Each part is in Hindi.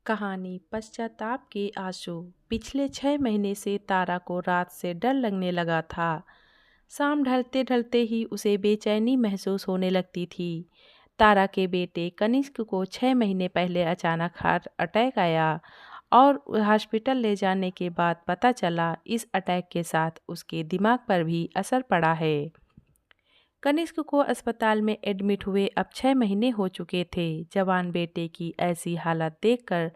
कहानी पश्चाताप के आंसू। पिछले 6 महीने से तारा को रात से डर लगने लगा था। शाम ढलते ढलते ही उसे बेचैनी महसूस होने लगती थी। तारा के बेटे कनिष्क को 6 महीने पहले अचानक हार्ट अटैक आया और हॉस्पिटल ले जाने के बाद पता चला इस अटैक के साथ उसके दिमाग पर भी असर पड़ा है। कनिष्क को अस्पताल में एडमिट हुए अब 6 महीने हो चुके थे। जवान बेटे की ऐसी हालत देखकर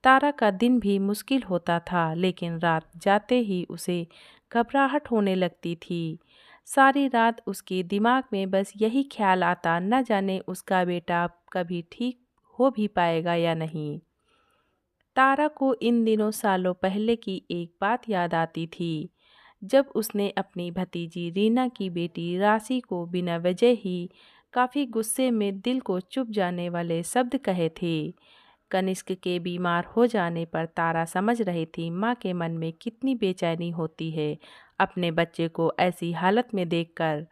तारा का दिन भी मुश्किल होता था, लेकिन रात जाते ही उसे घबराहट होने लगती थी। सारी रात उसके दिमाग में बस यही ख्याल आता, न जाने उसका बेटा अब कभी ठीक हो भी पाएगा या नहीं। तारा को इन दिनों सालों पहले की एक बात याद आती थी, जब उसने अपनी भतीजी रीना की बेटी राशि को बिना वजह ही काफ़ी गुस्से में दिल को चुभ जाने वाले शब्द कहे थे। कनिष्क के बीमार हो जाने पर तारा समझ रही थी माँ के मन में कितनी बेचैनी होती है अपने बच्चे को ऐसी हालत में देखकर।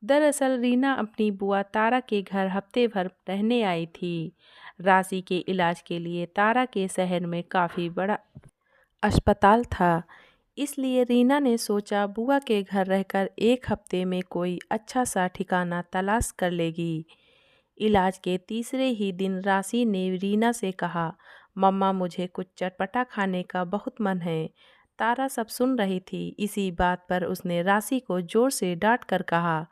दरअसल रीना अपनी बुआ तारा के घर हफ्ते भर रहने आई थी। राशि के इलाज के लिए तारा के शहर में काफ़ी बड़ा अस्पताल था, इसलिए रीना ने सोचा बुआ के घर रहकर एक हफ्ते में कोई अच्छा सा ठिकाना तलाश कर लेगी। इलाज के तीसरे ही दिन राशि ने रीना से कहा, मम्मा मुझे कुछ चटपटा खाने का बहुत मन है। तारा सब सुन रही थी। इसी बात पर उसने राशि को जोर से डांट कर कहा,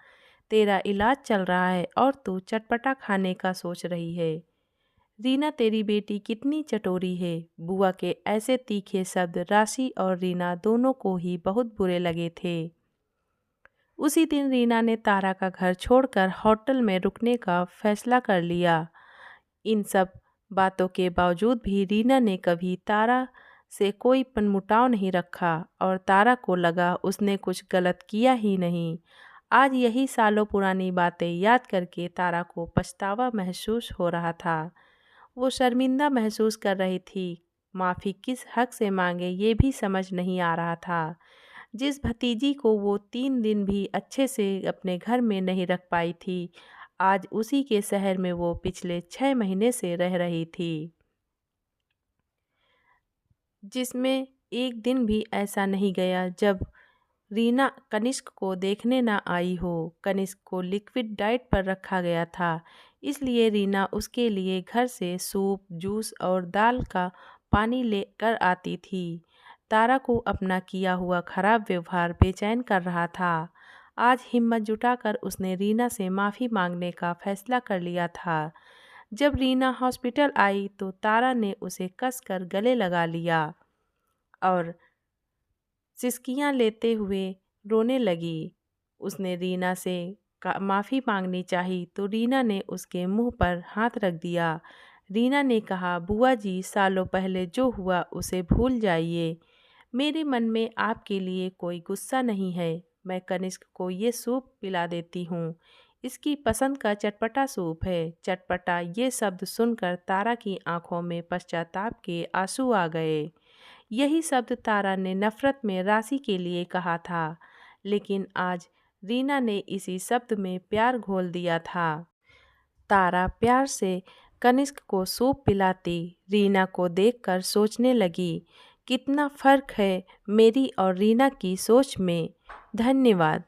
तेरा इलाज चल रहा है और तू चटपटा खाने का सोच रही है। रीना तेरी बेटी कितनी चटोरी है। बुआ के ऐसे तीखे शब्द राशि और रीना दोनों को ही बहुत बुरे लगे थे। उसी दिन रीना ने तारा का घर छोड़कर होटल में रुकने का फैसला कर लिया। इन सब बातों के बावजूद भी रीना ने कभी तारा से कोई मनमुटाव नहीं रखा और तारा को लगा उसने कुछ गलत किया ही नहीं। आज यही सालों पुरानी बातें याद करके तारा को पछतावा महसूस हो रहा था। वो शर्मिंदा महसूस कर रही थी। माफ़ी किस हक से मांगे ये भी समझ नहीं आ रहा था। जिस भतीजी को वो 3 दिन भी अच्छे से अपने घर में नहीं रख पाई थी, आज उसी के शहर में वो पिछले 6 महीने से रह रही थी, जिसमें एक दिन भी ऐसा नहीं गया जब रीना कनिष्क को देखने ना आई हो। कनिष्क को लिक्विड डाइट पर रखा गया था, इसलिए रीना उसके लिए घर से सूप, जूस और दाल का पानी लेकर आती थी। तारा को अपना किया हुआ खराब व्यवहार बेचैन कर रहा था। आज हिम्मत जुटाकर उसने रीना से माफ़ी मांगने का फैसला कर लिया था। जब रीना हॉस्पिटल आई तो तारा ने उसे कसकर गले लगा लिया और सिसकियां लेते हुए रोने लगी। उसने रीना से माफ़ी मांगनी चाही तो रीना ने उसके मुंह पर हाथ रख दिया। रीना ने कहा, बुआ जी सालों पहले जो हुआ उसे भूल जाइए। मेरे मन में आपके लिए कोई गुस्सा नहीं है। मैं कनिष्क को ये सूप पिला देती हूँ। इसकी पसंद का चटपटा सूप है। चटपटा ये शब्द सुनकर तारा की आंखों में पश्चाताप के आंसू आ गए। यही शब्द तारा ने नफरत में राशि के लिए कहा था, लेकिन आज रीना ने इसी शब्द में प्यार घोल दिया था। तारा प्यार से कनिष्क को सूप पिलाती रीना को देखकर सोचने लगी, कितना फ़र्क है मेरी और रीना की सोच में। धन्यवाद।